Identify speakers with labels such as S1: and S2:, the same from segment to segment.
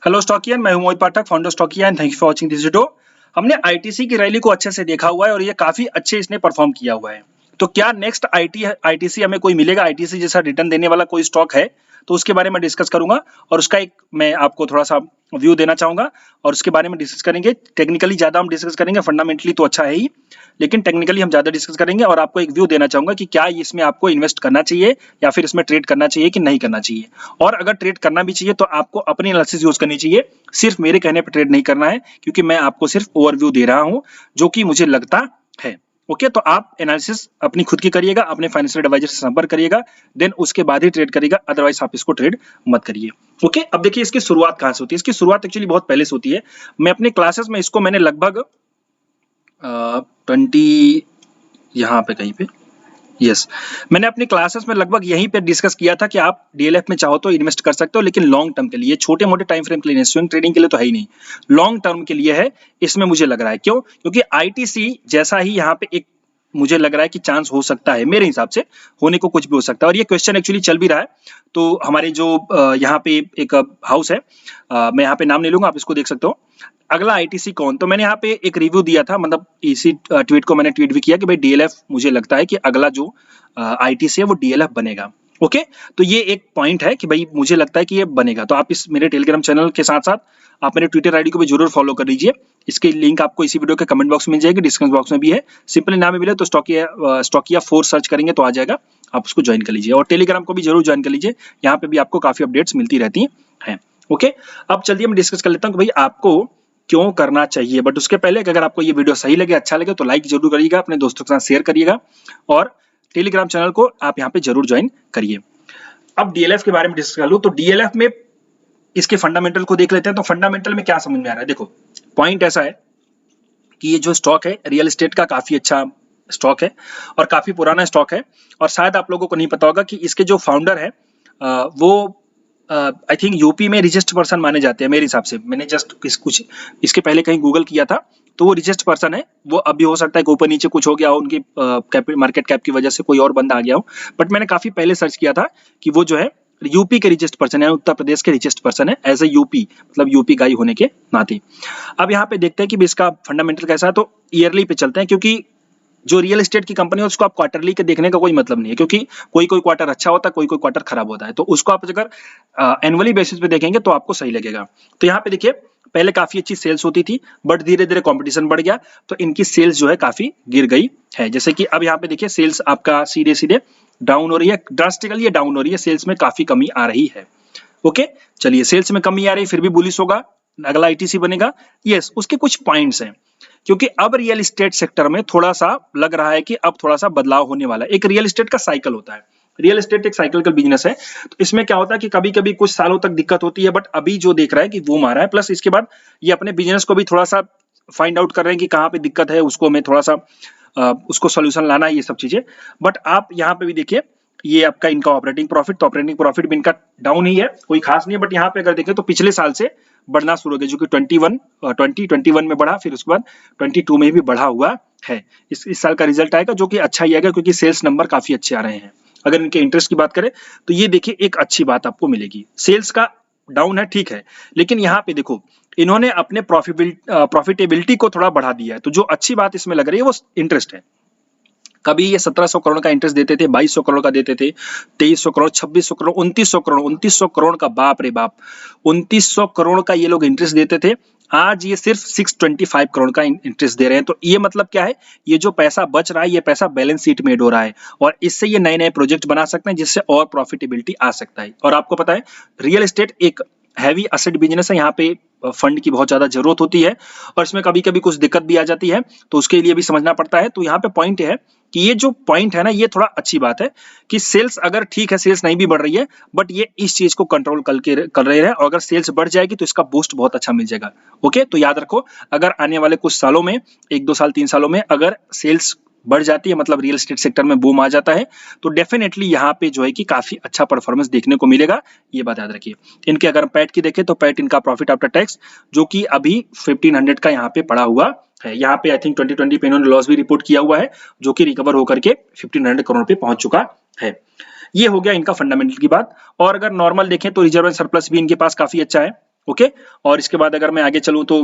S1: Hello stockians, मैं हूं Mohit Pathak, founder Stockia and thank you for watching this video. हमने ITC की रैली को अच्छे से देखा हुआ है और ये काफी अच्छे इसने परफॉर्म किया हुआ है। तो क्या नेक्स्ट आईटीसी हमें कोई मिलेगा, आईटीसी जैसा रिटर्न देने वाला कोई स्टॉक है? तो उसके बारे में डिस्कस करूंगा और उसका एक मैं आपको थोड़ा सा व्यू देना चाहूंगा और उसके बारे में डिस्कस करेंगे। टेक्निकली ज्यादा हम डिस्कस करेंगे, फंडामेंटली तो अच्छा है ही, लेकिन टेक्निकली हम ज्यादा डिस्कस करेंगे और आपको एक व्यू देना चाहूंगा कि क्या इसमें आपको इन्वेस्ट करना चाहिए या फिर इसमें ट्रेड करना चाहिए कि नहीं करना चाहिए। और अगर ट्रेड करना भी चाहिए तो आपको अपनी एनालिसिस यूज करनी चाहिए, सिर्फ मेरे कहने पर ट्रेड नहीं करना है, क्योंकि मैं आपको सिर्फ ओवरव्यू दे रहा हूं जो कि मुझे लगता है। ओके, तो आप एनालिसिस अपनी खुद की करिएगा, अपने फाइनेंशियल एडवाइजर से संपर्क करिएगा, देन उसके बाद ही ट्रेड करिएगा, अदरवाइज आप इसको ट्रेड मत करिए। ओके, अब देखिए इसकी शुरुआत कहां से होती है। इसकी शुरुआत एक्चुअली बहुत पहले से होती है। मैं अपने क्लासेस में इसको मैंने लगभग 20 यहाँ पे कहीं पे मैंने अपनी क्लासेस में लगभग यहीं पे डिस्कस किया था कि आप डीएलएफ में चाहो तो इन्वेस्ट कर सकते हो, लेकिन लॉन्ग टर्म के लिए, छोटे मोटे टाइम फ्रेम के लिए नहीं, स्विंग ट्रेडिंग के लिए तो है ही नहीं, लॉन्ग टर्म के लिए है। इसमें मुझे लग रहा है, क्यों? क्योंकि आईटीसी जैसा ही यहाँ पे एक मुझे लग रहा है कि चांस हो सकता है, मेरे हिसाब से होने को कुछ भी हो सकता है। और ये क्वेश्चन एक्चुअली चल भी रहा है। तो हमारे जो यहाँ पे एक हाउस है, मैं यहाँ पे नाम नहीं लूंगा, आप इसको देख सकते हो। अगला आईटीसी कौन, तो मैंने यहाँ पे एक रिव्यू दिया था, मतलब इसी ट्वीट को मैंने ट्वीट भी किया कि भाई डीएलएफ मुझे लगता है कि अगला जो आईटीसी है वो डीएलएफ बनेगा। ओके, तो ये एक पॉइंट है कि भाई मुझे लगता है कि ये बनेगा। तो आप इस मेरे टेलीग्राम चैनल के साथ साथ आप मेरे ट्विटर आईडी को भी जरूर फॉलो कर लीजिए। इसकी लिंक आपको इसी वीडियो के कमेंट बॉक्स में मिल जाएगी, डिस्क्रिप्शन बॉक्स में भी है। सिंपली नाम मिले तो स्टॉकिया 4 सर्च करेंगे तो आ जाएगा, आप उसको ज्वाइन कर लीजिए और टेलीग्राम को भी जरूर ज्वाइन कर लीजिए, यहाँ पे भी आपको काफी अपडेट्स मिलती रहती हैं। ओके, अब चलिए मैं डिस्कस कर लेता हूँ कि भाई आपको क्यों करना चाहिए। बट उसके पहले अगर आपको ये वीडियो सही लगे, अच्छा लगे तो लाइक जरूर करिएगा, अपने दोस्तों के साथ शेयर करिएगा और टेलीग्राम चैनल को आप यहाँ पे जरूर ज्वाइन करिए। अब डीएलएफ के बारे में डिस्कस कर लूं तो डीएलएफ में इसके फंडामेंटल को देख लेते हैं। तो फंडामेंटल में क्या समझ में आ रहा है, देखो पॉइंट ऐसा है कि ये जो स्टॉक है रियल एस्टेट का काफी अच्छा स्टॉक है और काफी पुराना स्टॉक है। और शायद आप लोगों को नहीं पता होगा कि इसके जो फाउंडर है वो आई थिंक यूपी में रिचेस्ट पर्सन माने जाते हैं मेरे हिसाब से। मैंने जस्ट कुछ इसके पहले कहीं गूगल किया था, तो वो रिचेस्ट पर्सन है। वो अभी हो सकता है कि ऊपर नीचे कुछ हो गया हो, उनकी मार्केट कैप की वजह से कोई और बंदा आ गया हो, बट मैंने काफी पहले सर्च किया था कि वो जो है यूपी के रिचेस्ट पर्सन है, उत्तर प्रदेश के रिचेस्ट पर्सन है, एज ए यूपी, मतलब यूपी गाई होने के नाते। अब यहाँ पे देखते हैं कि इसका फंडामेंटल कैसा है। तो ईयरली पे चलते हैं, क्योंकि जो रियल एस्टेट की कंपनी है उसको आप क्वार्टरली के देखने का कोई मतलब नहीं है, क्योंकि कोई कोई क्वार्टर अच्छा होता है, कोई कोई क्वार्टर खराब होता है। तो उसको आप अगर एनुअली बेसिस पे देखेंगे तो आपको सही लगेगा। तो यहाँ पे देखिए पहले काफी अच्छी सेल्स होती थी, बट धीरे धीरे कंपटीशन बढ़ गया तो इनकी सेल्स जो है काफी गिर गई है। जैसे कि अब यहाँ पे देखिए सेल्स आपका सीधे सीधे डाउन हो रही है, ड्रास्टिकली डाउन हो रही है, सेल्स में काफी कमी आ रही है। ओके, चलिए सेल्स में कमी आ रही है, फिर भी बुलिश होगा, अगला आईटीसी बनेगा। यस, उसके कुछ पॉइंट्स हैं, क्योंकि अब रियल एस्टेट सेक्टर में थोड़ा सा लग रहा है कि अब थोड़ा सा बदलाव होने वाला है। एक रियल एस्टेट का साइकिल होता है, रियल एस्टेट एक साइकिलिकल बिजनेस है। तो इसमें क्या होता है कि कभी कभी कुछ सालों तक दिक्कत होती है, बट अभी जो देख रहा है कि वो मारा है, प्लस इसके बाद ये अपने बिजनेस को भी थोड़ा सा फाइंड आउट कर रहे हैं कि कहाँ पे दिक्कत है, उसको मैं थोड़ा सा उसको सोल्यूशन लाना है, ये सब चीजें। बट आप यहाँ पे भी देखिए ये आपका इनका ऑपरेटिंग प्रॉफिट, तो ऑपरेटिंग प्रॉफिट भी इनका डाउन ही है, कोई खास नहीं है। बट यहाँ पे अगर देखें तो पिछले साल से बढ़ना शुरू हो गया, जो कि 2021 में बढ़ा, फिर उसके बाद 22 में भी बढ़ा हुआ है। इस साल का रिजल्ट आएगा जो कि अच्छा ही आएगा, क्योंकि सेल्स नंबर काफी अच्छे आ रहे हैं। अगर इनके इंटरेस्ट की बात करें तो ये देखिए एक अच्छी बात आपको मिलेगी। सेल्स का डाउन है, ठीक है, लेकिन यहाँ पे देखो इन्होंने अपने प्रॉफिटेबिलिटी को थोड़ा बढ़ा दिया है। तो जो अच्छी बात इसमें लग रही है वो इंटरेस्ट है। कभी ये 1700 करोड़ का इंटरेस्ट देते थे, 2200 करोड़ का देते थे, 2300 करोड़, 2600 करोड़, 2900 करोड़ का, बाप रे बाप, 2900 करोड़ का ये लोग इंटरेस्ट देते थे। आज ये सिर्फ 625 करोड़ का इंटरेस्ट दे रहे हैं। तो ये मतलब क्या है, ये जो पैसा बच रहा है ये पैसा बैलेंस शीट में हो रहा है और इससे ये नए नए प्रोजेक्ट बना सकते हैं, जिससे और प्रॉफिटेबिलिटी आ सकता है। और आपको पता है रियल एस्टेट एक हैवी असेट बिजनेस है, यहाँ पे फंड की बहुत ज्यादा जरूरत होती है और इसमें कभी कभी कुछ दिक्कत भी आ जाती है, तो उसके लिए भी समझना पड़ता है। तो यहाँ पे पॉइंट है कि ये जो पॉइंट है ना, ये थोड़ा अच्छी बात है कि सेल्स अगर ठीक है, सेल्स नहीं भी बढ़ रही है, बट ये इस चीज को कंट्रोल कर रहे हैं और अगर सेल्स बढ़ जाएगी तो इसका बूस्ट बहुत अच्छा मिल जाएगा। ओके, तो याद रखो अगर आने वाले कुछ सालों में, 1-2 साल 3 सालों में अगर सेल्स बढ़ जाती है, मतलब रियल एस्टेट सेक्टर में बूम आ जाता है, तो डेफिनेटली यहाँ पे जो है कि काफी अच्छा परफॉर्मेंस देखने को मिलेगा। ये बात याद रखिए। इनके अगर पैट की देखें तो पैट इनका प्रॉफिट आफ्टर टैक्स जो कि अभी 1500 का यहाँ पे पड़ा हुआ है। यहाँ पे आई थिंक 2020 पे इन्होंने लॉस भी रिपोर्ट किया हुआ है, जो कि रिकवर होकर के 1500 करोड़ पे पहुंच चुका है। ये हो गया इनका फंडामेंटल की बात। और अगर नॉर्मल देखें तो रिजर्व एंड सरप्लस भी इनके पास काफी अच्छा है। ओके। और इसके बाद अगर मैं आगे चलूं तो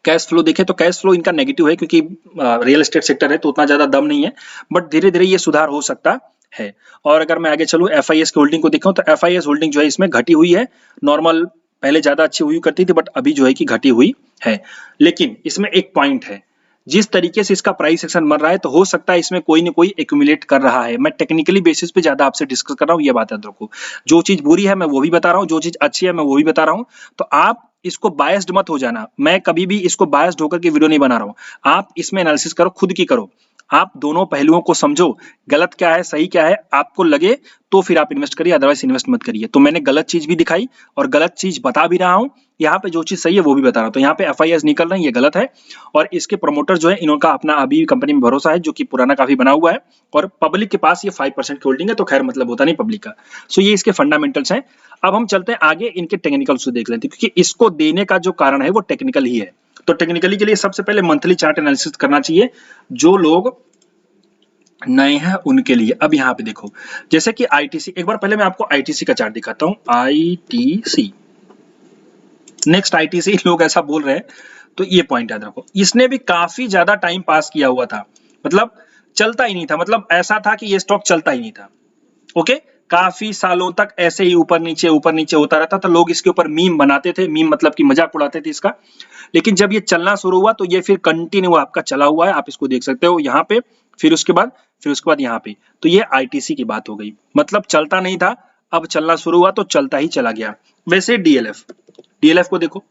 S1: कैश फ्लो देखें तो कैश फ्लो इनका नेगेटिव है, क्योंकि रियल एस्टेट सेक्टर है तो उतना ज्यादा दम नहीं है, बट धीरे धीरे ये सुधार हो सकता है। और अगर मैं आगे चलूं एफआईएस की होल्डिंग को देखूं तो एफआईएस होल्डिंग जो है इसमें घटी हुई है। नॉर्मल पहले ज्यादा अच्छी हुई करती थी, बट अभी जो है कि घटी हुई है। लेकिन इसमें एक पॉइंट है, जिस तरीके से इसका प्राइस एक्शन बन रहा है तो हो सकता है इसमें कोई ना कोई एक्यूमुलेट कर रहा है। मैं टेक्निकली बेसिस पे ज्यादा आपसे डिस्कस कर रहा हूँ, ये बात याद रखो। जो चीज बुरी है मैं वो भी बता रहा हूँ, जो चीज अच्छी है मैं वो भी बता रहा हूँ। तो आप इसको बायस्ड मत हो जाना, मैं कभी भी इसको बायस्ड होकर के वीडियो नहीं बना रहा हूँ। आप इसमें एनालिसिस करो, खुद की करो, आप दोनों पहलुओं को समझो, गलत क्या है सही क्या है आपको लगे तो फिर आप इन्वेस्ट करिए, अदरवाइज इन्वेस्ट मत करिए। तो मैंने गलत चीज भी दिखाई और गलत चीज बता भी रहा हूँ, यहाँ पे जो चीज सही है वो भी बता रहा हूँ। तो यहाँ पे एफआईएस निकल रहे हैं, ये गलत है। और इसके प्रमोटर जो है इनका अपना अभी कंपनी में भरोसा है, जो कि पुराना काफी बना हुआ है, और पब्लिक के पास ये 5% की होल्डिंग है, तो खैर मतलब होता नहीं पब्लिक का। सो ये इसके फंडामेंटल्स हैं। अब हम चलते हैं आगे, इनके टेक्निकल से देख लेते हैं, क्योंकि इसको देने का जो कारण है वो टेक्निकल ही है। तो टेक्निकली के लिए सबसे पहले मंथली चार्ट एनालिसिस करना चाहिए जो लोग नए हैं उनके लिए। अब यहाँ पे देखो, जैसे कि आईटीसी, एक बार पहले मैं आपको आईटीसी का चार्ट दिखाता हूं। आईटीसी, नेक्स्ट आईटीसी, लोग ऐसा बोल रहे हैं तो ये पॉइंट याद रखो। इसने भी काफी ज्यादा टाइम पास किया हुआ था, मतलब चलता ही नहीं था, मतलब ऐसा था कि ये स्टॉक चलता ही नहीं था। ओके, काफी सालों तक ऐसे ही ऊपर नीचे होता रहता था। लोग इसके ऊपर मीम बनाते थे, मीम मतलब कि मजाक उड़ाते थे इसका। लेकिन जब ये चलना शुरू हुआ तो ये फिर कंटिन्यू आपका चला हुआ है, आप इसको देख सकते हो यहाँ पे, फिर उसके बाद यहाँ पे। तो ये आईटीसी की बात हो गई, मतलब चलता नहीं था, अब चलना शुरू हुआ तो चलता ही चला गया। वैसे डीएलएफ को देखो,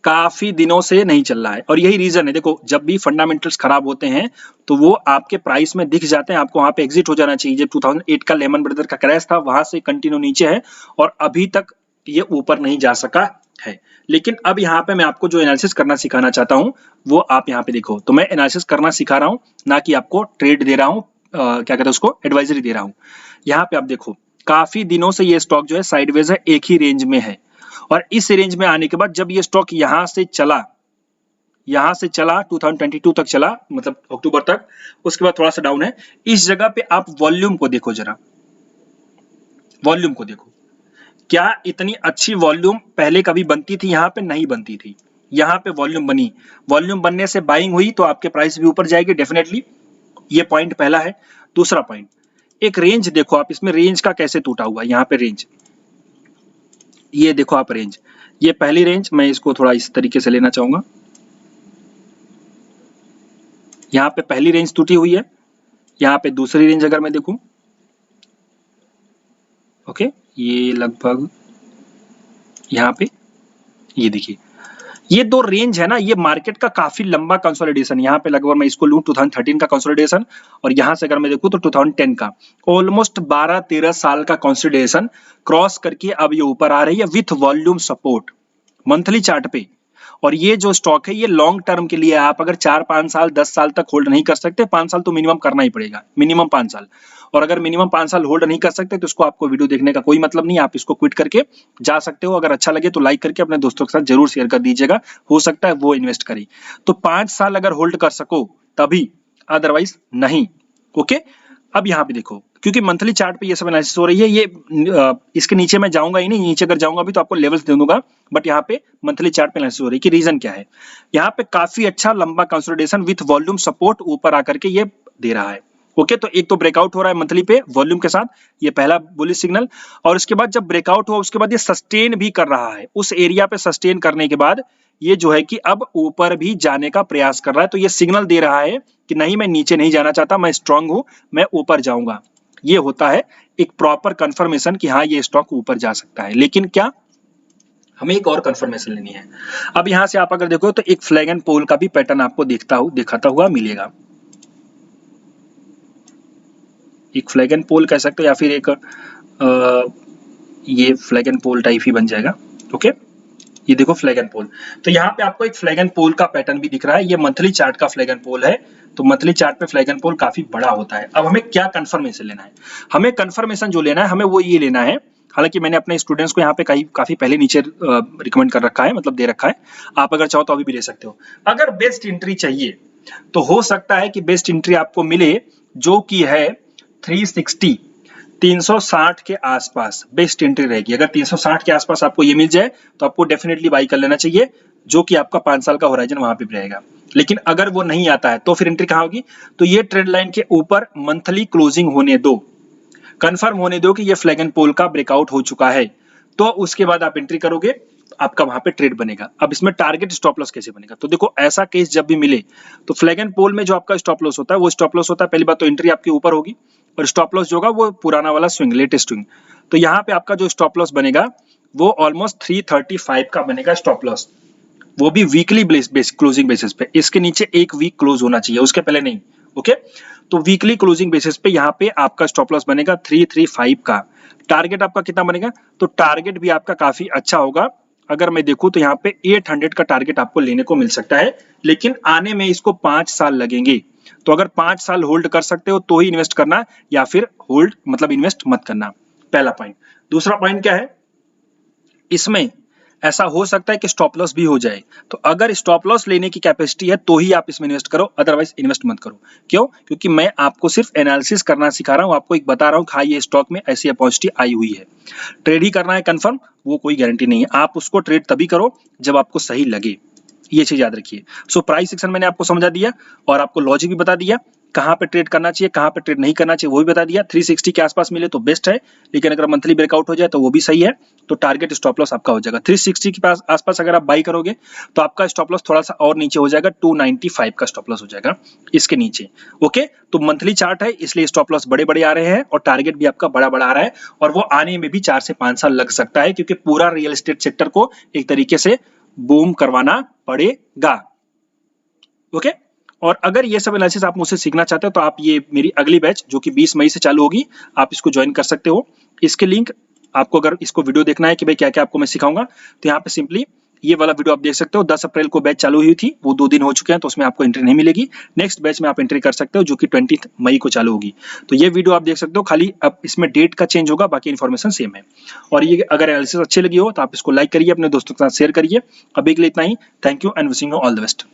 S1: काफी दिनों से नहीं चल रहा है, और यही रीजन है। देखो, जब भी फंडामेंटल्स खराब होते हैं तो वो आपके प्राइस में दिख जाते हैं, आपको वहां पे एग्जिट हो जाना चाहिए। जब 2008 का लेमन ब्रदर का क्रैश था, वहां से कंटिन्यू नीचे है और अभी तक ये ऊपर नहीं जा सका है। लेकिन अब यहाँ पे मैं आपको जो एनालिसिस करना सिखाना चाहता हूँ वो आप यहाँ पे देखो। तो मैं एनालिसिस करना सिखा रहा हूँ, ना कि आपको ट्रेड दे रहा हूँ, क्या कहते हैं उसको, एडवाइजरी दे रहा हूँ। यहाँ पे आप देखो, काफी दिनों से ये स्टॉक जो है साइडवेज है, एक ही रेंज में है। और इस रेंज में आने के बाद जब ये स्टॉक यहां से चला 2022 तक चला, मतलब अक्टूबर तक, उसके बाद थोड़ा सा डाउन है। इस जगह पे आप वॉल्यूम को देखो, जरा वॉल्यूम को देखो, क्या इतनी अच्छी वॉल्यूम पहले कभी बनती थी? यहाँ पे नहीं बनती थी, यहाँ पे वॉल्यूम बनी। वॉल्यूम बनने से बाइंग हुई तो आपके प्राइस भी ऊपर जाएगी डेफिनेटली। ये पॉइंट पहला है। दूसरा पॉइंट, एक रेंज देखो आप, इसमें रेंज का कैसे टूटा हुआ है। यहाँ पे रेंज, ये देखो आप रेंज, ये पहली रेंज, मैं इसको थोड़ा इस तरीके से लेना चाहूंगा। यहाँ पे पहली रेंज टूटी हुई है, यहाँ पे दूसरी रेंज अगर मैं देखूं, ओके, ये लगभग यहाँ पे, ये देखिए, ये दो रेंज है ना, ये मार्केट का काफी लंबा कंसोलिडेशन। यहाँ पे लगभग मैं इसको लूं 2013 का कंसोलिडेशन, और यहाँ से अगर मैं देखूं तो 2010 का, ऑलमोस्ट 12-13 साल का कंसोलिडेशन क्रॉस करके अब ये ऊपर आ रही है with volume support monthly chart पे। और ये जो स्टॉक है ये लॉन्ग टर्म के लिए, आप अगर 4-5 साल 10 साल तक होल्ड नहीं कर सकते, 5 साल तो मिनिमम करना ही पड़ेगा, मिनिमम 5 साल। और अगर मिनिमम 5 साल होल्ड नहीं कर सकते तो इसको आपको वीडियो देखने का कोई मतलब नहीं, आप इसको क्विट करके जा सकते हो। अगर अच्छा लगे तो लाइक करके अपने दोस्तों के साथ जरूर शेयर कर दीजिएगा, हो सकता है वो इन्वेस्ट करे। तो 5 साल अगर होल्ड कर सको तभी, अदरवाइज नहीं। ओके, अब यहाँ पे देखो, क्योंकि मंथली चार्ट पे ये सब एनालिसिस हो रही है, ये इसके नीचे मैं जाऊंगा ही नहीं, नीचे अगर जाऊंगा भी तो आपको लेवल्स दे दूंगा, बट यहाँ पे मंथली चार्ट पे एनालिसिस हो रही है कि रीजन क्या है। यहाँ पे काफी अच्छा लंबा कंसोलिडेशन विथ वॉल्यूम सपोर्ट ऊपर आकर के ये दे रहा है। ओके, तो एक तो ब्रेकआउट हो रहा है मंथली पे वॉल्यूम के साथ, ये पहला बुलिश सिग्नल। और उसके बाद जब ब्रेकआउट हुआ उसके बाद ये सस्टेन भी कर रहा है, उस एरिया पे सस्टेन करने के बाद ये जो है कि अब ऊपर भी जाने का प्रयास कर रहा है। तो ये सिग्नल दे रहा है कि नहीं, मैं नीचे नहीं जाना चाहता, मैं स्ट्रांग हूं, मैं ऊपर जाऊंगा। ये होता है एक प्रॉपर कंफर्मेशन कि हाँ ये स्टॉक ऊपर जा सकता है। लेकिन क्या, हमें एक और कंफर्मेशन लेनी है। अब यहां से आप अगर देखो तो एक फ्लैग एंड पोल का भी पैटर्न आपको दिखाता हुआ मिलेगा। एक फ्लैग एंड पोल कह सकते हो, या फिर एक ये फ्लैग एंड पोल टाइप ही बन जाएगा। ओके, ये देखो फ्लैग एंड पोल। तो यहाँ पे आपको एक फ्लैग एंड पोल का पैटर्न भी दिख रहा है, ये मंथली चार्ट का फ्लैग एंड पोल है। तो मंथली चार्ट पे फ्लैग एंड पोल काफी बड़ा होता है। अब हमें क्या कंफर्मेशन लेना है? हमें कंफर्मेशन जो लेना है, हमें वो ये लेना है, हालांकि मैंने अपने स्टूडेंट्स को यहाँ पे काफी पहले नीचे रिकमेंड कर रखा है, मतलब दे रखा है, आप अगर चाहो तो अभी भी ले सकते हो। अगर बेस्ट एंट्री चाहिए तो हो सकता है कि बेस्ट एंट्री आपको मिले जो कि है 360 360 के आसपास बेस्ट एंट्री रहेगी। अगर 360 के आसपास आपको ये मिल जाए तो आपको डेफिनेटली बाई कर लेना चाहिए, जो कि आपका 5 साल का होराइजन वहां पे भी रहेगा। लेकिन अगर वो नहीं आता है तो फिर एंट्री कहाँ होगी? तो ये ट्रेंड लाइन के ऊपर मंथली क्लोजिंग होने दो, कंफर्म होने दो कि ये फ्लैग एंड पोल का ब्रेकआउट हो चुका है, तो उसके बाद आप एंट्री करोगे, आपका वहां पे ट्रेड बनेगा। अब इसमें टारगेट स्टॉप लॉस कैसे बनेगा? तो देखो ऐसा केस जब भी मिले तो फ्लैग एंड पोल में जो आपका स्टॉप लॉस होता है वो स्टॉप लॉस होता है, पहली बात तो एंट्री आपके ऊपर होगी, और स्टॉप लॉस जो होगा वो पुराना वाला स्विंग, लेटेस्ट स्विंग। तो यहाँ पे आपका जो स्टॉप लॉस बनेगा वो ऑलमोस्ट 335 का बनेगा स्टॉप लॉस, वो भी वीकली बेस क्लोजिंग बेसिस पे। इसके नीचे एक वीक क्लोज होना चाहिए, उसके पहले नहीं। ओके, तो वीकली क्लोजिंग बेसिस पे यहाँ पे आपका स्टॉप लॉस बनेगा 335 का। टारगेट आपका कितना बनेगा? तो टारगेट भी आपका काफी अच्छा होगा। अगर मैं देखूं तो यहाँ पे 800 का टारगेट आपको लेने को मिल सकता है, लेकिन आने में इसको 5 साल लगेंगे। तो अगर 5 साल होल्ड कर सकते हो तो ही इन्वेस्ट करना, या फिर होल्ड मतलब इन्वेस्ट मत करना, पहला पॉइंट। दूसरा पॉइंट क्या है, इसमें ऐसा हो सकता है कि स्टॉप लॉस भी हो जाए, तो अगर स्टॉप लॉस लेने की कैपेसिटी है तो ही आप इसमें इन्वेस्ट करो, अदरवाइज इन्वेस्ट मत करो। क्यों? क्योंकि मैं आपको सिर्फ एनालिसिस करना सिखा रहा हूं, आपको एक बता रहा हूं कि हाँ ये स्टॉक में ऐसी अपॉर्चुनिटी आई हुई है। ट्रेड ही करना है कंफर्म, वो कोई गारंटी नहीं है। आप उसको ट्रेड तभी करो जब आपको सही लगे, ये चीज याद रखिए। सो प्राइस सेक्शन मैंने आपको समझा दिया और आपको लॉजिक भी बता दिया, कहाँ पे ट्रेड करना चाहिए, कहाँ पे ट्रेड नहीं करना चाहिए वो भी बता दिया। 360 के आसपास मिले तो बेस्ट है, लेकिन अगर मंथली ब्रेकआउट हो जाए तो वो भी सही है। तो टारगेट स्टॉप लॉस आपका हो जाएगा 360 के पास आसपास। अगर आप बाई करोगे तो आपका स्टॉप लॉस थोड़ा सा और नीचे हो जाएगा, 295 का स्टॉप लॉस हो जाएगा इसके नीचे। ओके, तो मंथली चार्ट है इसलिए स्टॉप लॉस बड़े बड़े आ रहे हैं और टारगेट भी आपका बड़ा बड़ा आ रहा है, और वो आने में भी 4 से 5 साल लग सकता है, क्योंकि पूरा रियल एस्टेट सेक्टर को एक तरीके से बूम करवाना पड़ेगा। ओके, और अगर ये सब एनालिसिस आप मुझसे सीखना चाहते हो तो आप ये मेरी अगली बैच जो कि 20 मई से चालू होगी, आप इसको ज्वाइन कर सकते हो। इसके लिंक आपको, अगर इसको वीडियो देखना है कि भाई क्या क्या आपको मैं सिखाऊंगा, तो यहाँ पे सिंपली ये वाला वीडियो आप देख सकते हो। 10 अप्रैल को बैच चालू हुई थी, वो 2 दिन हो चुके हैं, तो उसमें आपको एंट्री नहीं मिलेगी। नेक्स्ट बैच में आप एंट्री कर सकते हो जो कि 20 मई को चालू होगी। तो ये वीडियो आप देख सकते हो, खाली अब इसमें डेट का चेंज होगा, बाकी इन्फॉर्मेशन सेम है। और ये अगर एनालिसिस अच्छी लगी हो तो आप इसको लाइक करिए, अपने दोस्तों के साथ शेयर करिए। अभी के लिए इतना ही। Thank you and wishing you all the best.